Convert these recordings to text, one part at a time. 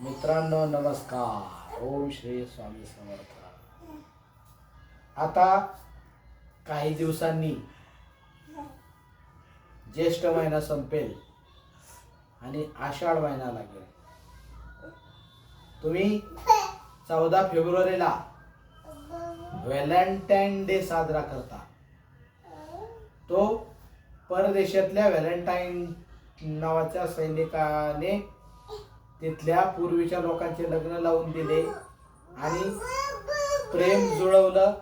मित्रांनो नमस्कार. ओम श्री स्वामी समर्थ. आता काही दिवसांनी ज्येष्ठ महिना संपेल आणि आषाढ महिना लागेल. तुम्ही 14 फेब्रुवारीला व्हॅलेंटाईन डे साजरा करता. तो परदेशातल्या व्हॅलेंटाईन नावाच्या सैनिकाने तिथल्या पूर्वीच्या लोकांचे लग्न लावून दिले आणि प्रेम जुळवलं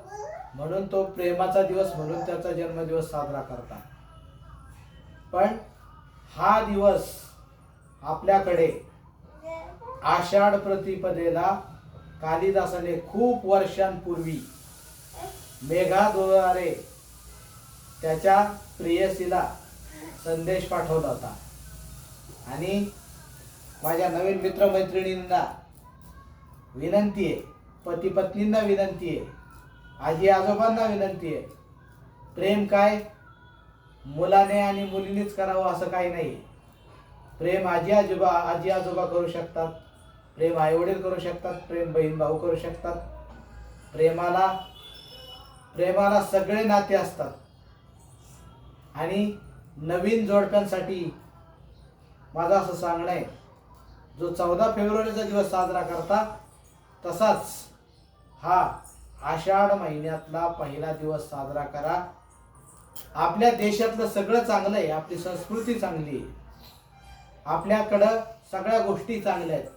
म्हणून तो प्रेमाचा दिवस म्हणून त्याचा जन्मदिवस साजरा करतात. पण हा दिवस आपल्याकडे आषाढ प्रतिपदेला कालिदासाने खूप वर्षांपूर्वी मेघाद्वारे त्याच्या प्रेयसीला संदेश पाठवला होता. आणि माझ्या नवीन मित्रमैत्रिणींना विनंती आहे, पती पत्नींना विनंती आहे, आजी आजोबांना विनंती आहे, प्रेम काय मुलाने आणि मुलीनेच करावं असं काही नाही. प्रेम आजी आजोबा करू शकतात, प्रेम आई वडील करू शकतात, प्रेम बहीण भाऊ करू शकतात. प्रेमाला सगळे नाते असतात. आणि नवीन जोडप्यांसाठी माझं असं सांगणं आहे, जो 14 फेब्रुवारीचा दिवस साजरा करता तसाच हा आषाढ महिन्यातला पहिला दिवस साजरा करा. आपल्या देशातलं सगळं चांगलं आहे, आपली संस्कृती चांगली आहे, आपल्याकडं सगळ्या गोष्टी चांगल्या आहेत.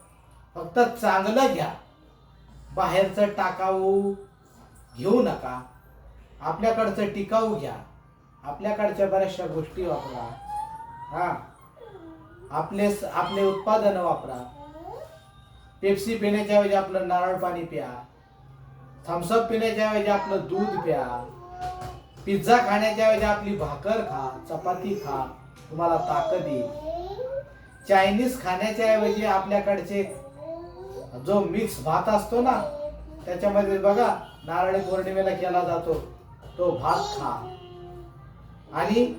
फक्त चांगलं घ्या, बाहेरचं टाकाऊ घेऊ नका. आपल्याकडचं टिकाऊ घ्या, आपल्याकडच्या बऱ्याचशा गोष्टी वापरा. आपले उत्पादन वापरा. पेप्सी पिण्याच्या ऐवजी आपलं नारळ पाणी प्या, थम्सअप पिण्याच्या ऐवजी आपलं दूध प्या, पिझ्झा खाण्याच्या ऐवजी आपली भाकर खा, चपाती खा, तुम्हाला ताकद येईल. चायनीज खाण्याच्या ऐवजी आपल्याकडचे जो मिक्स भात असतो ना, त्याच्यामध्ये बघा नारळी पौर्णिमेला केला जातो तो भात खा. आणि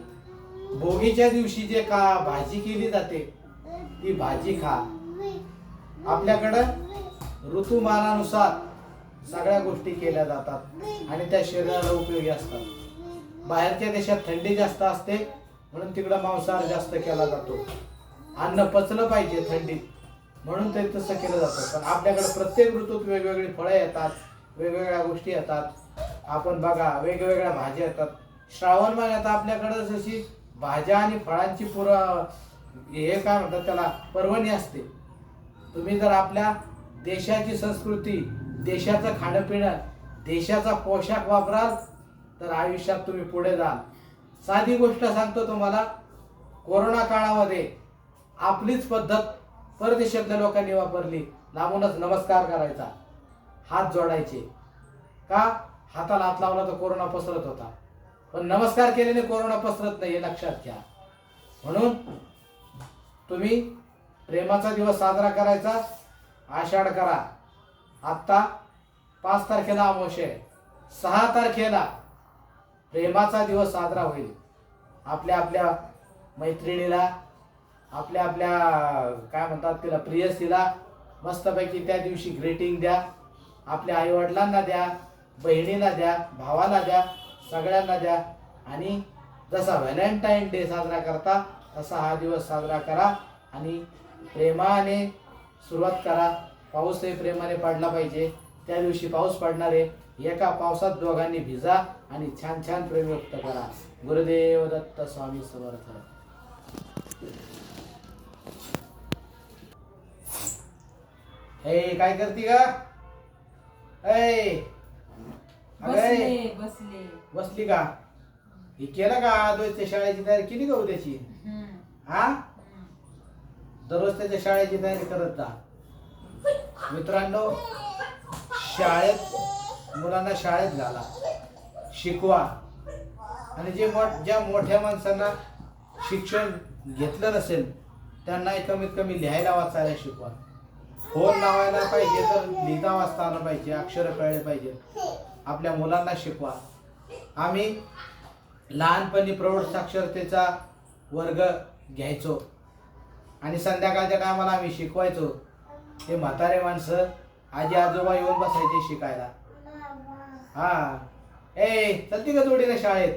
भोगीच्या दिवशी जे भाजी केली जाते ती भाजी खा. आपल्याकडं ऋतुमानानुसार सगळ्या गोष्टी केल्या जातात आणि त्या शरीराला उपयोगी असतात. बाहेरच्या देशात थंडी जास्त असते म्हणून तिकडं मांसाहार जास्त केला जातो. अन्न पचलं पाहिजे थंडीत म्हणून ते तसं केलं जातं. पण आपल्याकडे प्रत्येक ऋतूत वेगवेगळी फळं येतात, वेगवेगळ्या गोष्टी येतात. आपण बघा वेगवेगळ्या भाज्या येतात. श्रावण महिन्यात आपल्याकडं जशी भाज्या आणि फळांची हे काय म्हणतात त्याला पर्वणी असते. तुम्ही जर आपल्या देशाची संस्कृती, देशाचं खाणंपिणं, देशाचा पोशाख वापराल तर आयुष्यात तुम्ही पुढे जाल. साधी गोष्ट सांगतो तुम्हाला, कोरोना काळामध्ये आपलीच पद्धत परदेशातल्या लोकांनी वापरली. लांबूनच नमस्कार करायचा, हात जोडायचे. का? हाताला हात लावला तर कोरोना पसरत होता, पण नमस्कार केल्याने कोरोना पसरत नाही हे लक्षात घ्या. म्हणून तुम्ही प्रेमाचा दिवस साजरा करायचा, आषाढ करा. आत्ता 5 तारखेला अमावस्या आहे, 6 तारखेला प्रेमाचा दिवस साजरा होईल. आपल्या मैत्रिणीला, आपल्या काय म्हणतात तिला प्रियसीला मस्तपैकी त्या दिवशी ग्रीटिंग द्या. आपल्या आईवडिलांना द्या, बहिणीला द्या, भावाला द्या, सगळ्यांना द्या. आणि जसा व्हॅलेंटाईन डे साजरा करता तसा हा दिवस साजरा करा आणि प्रेमाने सुरुवात करा. पाऊसही प्रेमाने पडला पाहिजे. त्या दिवशी पाऊस पडणार आहे, एका पावसात दोघांनी भिजा आणि छान छान प्रेम व्यक्त करा. गुरुदेव दत्त स्वामी समर्थ. हे काय करती का? बसली का? हे केलं का? दररोजच्या शाळेची तयारी केली का उद्याची? दररोज त्याच्या शाळेची तयारी करत जा. मित्रांनो, मुलांना शाळेत घाला, शिकवा. आणि ज्या मोठ्या माणसांना शिक्षण घेतलं नसेल त्यांना कमीत कमी लिहायला वाचायला शिकवा. फोन लावायला पाहिजे तर लिहिता वाचता आलं पाहिजे, अक्षर कळले पाहिजे. आपल्या मुलांना शिकवा. आम्ही लहानपणी प्रौढ साक्षरतेचा वर्ग घ्यायचो आणि संध्याकाळच्या टायमाला आम्ही शिकवायचो. ते म्हातारे माणसं आजी आजोबा येऊन बसायचे शिकायला. हा ए चलती का जोडीने शाळेत.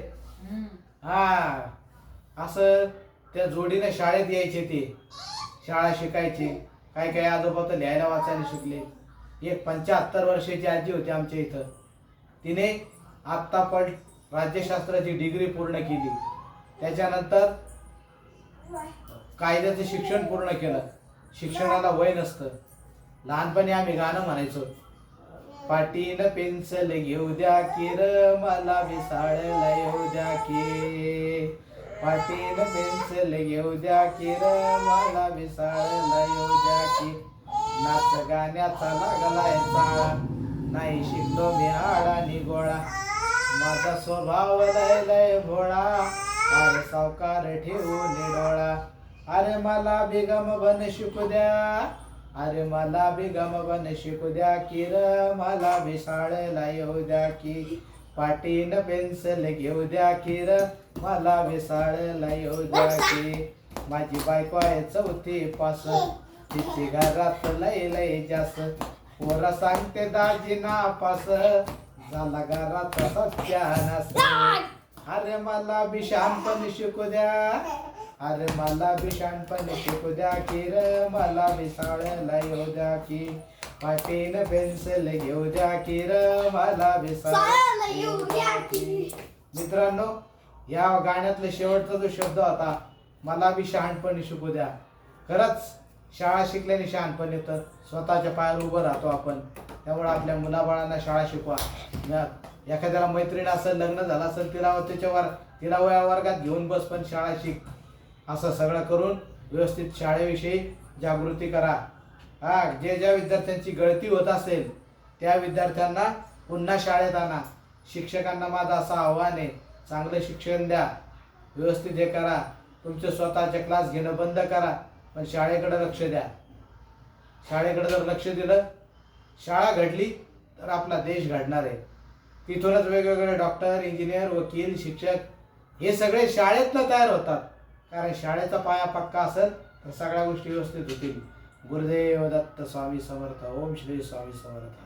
हा असं त्या जोडीने शाळेत यायचे ते शाळा शिकायचे. काही काही आजोबा तर लिहायला वाचायला शिकले. एक 75 वर्षाची आजी होती आमच्या इथं. तिने आत्ता पण राज्यशास्त्राची डिग्री पूर्ण केली. त्याच्यानंतर कायद्याचं शिक्षण पूर्ण केलं. शिक्षणाला वय नसतं. लहानपणी आम्ही गाणं म्हणायचो, पाटीन पेन्सिल घेऊ द्या की र मला विसाळला येऊ द्या की. पाटीन पेन्सिल घेऊ द्या की र मला विसाळला येऊ द्या की. नाच गाण्याचा लागलाय चाळा, नाही शिकलो मी आडानी गोळा. माझा स्वभाव लय लय भोळा, अरे सावकार ठेवून डोळा. अरे मला बिगम बन शिकू द्या, अरे मला बिगम बन शिकू द्या की र मला विसाळला येऊ द्या की. पाटीन पेन्सिल घेऊ द्या की र मला विसाळला येऊ द्या की. माझी बायको आहे 4थी पास, तिची घरात लय लय जास्त. पोरा सांगते दाजी नापास, झाला घरात सत्यानाश. अरे मला बिशानपण शिकू द्या, अरे मला बिशानपण शिकू द्या की र मला विसाळला येऊ द्या की. पाटीन पेन्सिल घेऊ द्या की र मला विसाळला येऊ द्या की. मित्रांनो, या गाण्यातला शेवटचा जो शब्द होता, मला बी शहाणपण शिकू द्या. खरंच शाळा शिकल्याने शहाणपण येतं. स्वतःच्या पायावर उभं राहतो आपण. त्यामुळे आपल्या मुलाबाळांना शाळा शिकवा. एखाद्याला मैत्रीण असेल, लग्न झालं असेल, तिला वर्गात घेऊन बस, पण शाळा शिक. असं सगळं करून व्यवस्थित शाळेविषयी जागृती करा. ज्या विद्यार्थ्यांची गळती होत असेल त्या विद्यार्थ्यांना पुन्हा शाळेत आणा. शिक्षकांना माझं असं आव्हान आहे, चांगलं शिक्षण द्या, व्यवस्थित हे करा. तुमचे स्वतःचे क्लास घेणं बंद करा, पण शाळेकडे लक्ष द्या. शाळेकडे जर लक्ष दिलं, शाळा घडली तर आपला देश घडणार आहे. तिथूनच वेगवेगळे डॉक्टर, इंजिनियर, वकील, शिक्षक हे सगळे शाळेतनं तयार होतात. कारण शाळेचा पाया पक्का असेल तर सगळ्या गोष्टी व्यवस्थित होतील. गुरुदेव दत्त स्वामी समर्थ. ओम श्री स्वामी समर्थ.